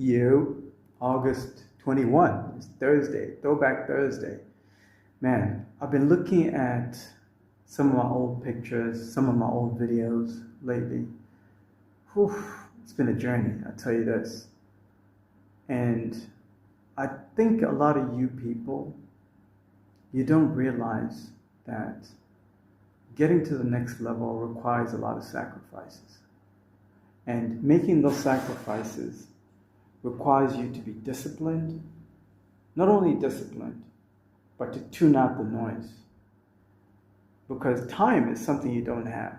year, August 21. It's Thursday, Throwback Thursday. Man, I've been looking at some of my old pictures, some of my old videos lately. Whew, it's been a journey, I tell you this. And I think a lot of you people, you don't realize that getting to the next level requires a lot of sacrifices. And making those sacrifices requires you to be disciplined, not only disciplined, but to tune out the noise. Because time is something you don't have.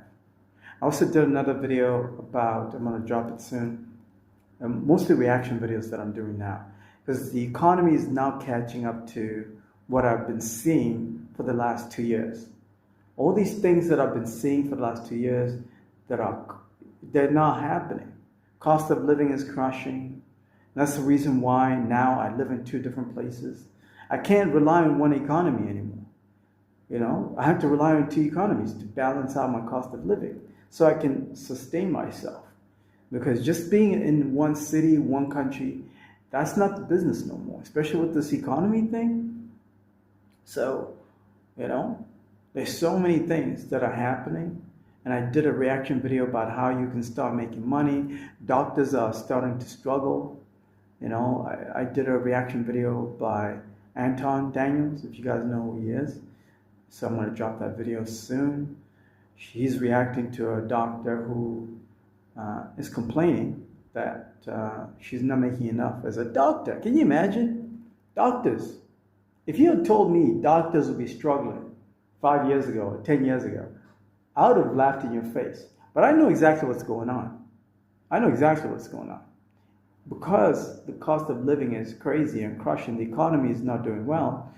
I also did another video about, I'm going to drop it soon, mostly reaction videos that I'm doing now. Because the economy is now catching up to what I've been seeing for the last 2 years. All these things that I've been seeing for the last 2 years, they're not happening. Cost of living is crushing. That's the reason why now I live in 2 different places. I can't rely on one economy anymore. You know, I have to rely on 2 economies to balance out my cost of living so I can sustain myself. Because just being in one city, one country, that's not the business no more, especially with this economy thing. So, you know, there's so many things that are happening. And I did a reaction video about how you can start making money. Doctors are starting to struggle. You know, I did a reaction video by Anton Daniels, if you guys know who he is. So I'm going to drop that video soon. He's reacting to a doctor who is complaining that she's not making enough as a doctor. Can you imagine? Doctors. If you had told me doctors would be struggling 5 years ago or 10 years ago, I would have laughed in your face. But I know exactly what's going on. I know exactly what's going on. Because the cost of living is crazy and crushing, the economy is not doing well,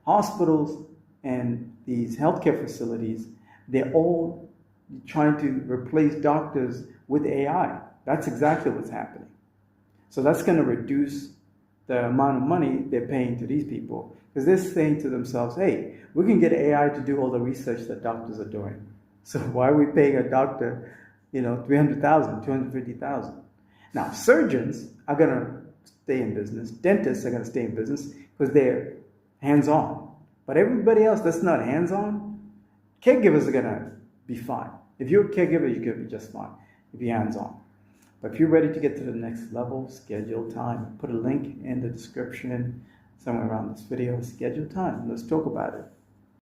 hospitals and these healthcare facilities, they're all trying to replace doctors with AI. That's exactly what's happening. So that's going to reduce the amount of money they're paying to these people. Because they're saying to themselves, hey, we can get AI to do all the research that doctors are doing. So why are we paying a doctor, $300,000, $250,000? Now, surgeons are going to stay in business. Dentists are going to stay in business because they're hands-on. But everybody else that's not hands-on, caregivers are going to be fine. If you're a caregiver, you're going to be just fine if you're hands-on. But if you're ready to get to the next level, schedule time. Put a link in the description somewhere around this video. Schedule time. Let's talk about it.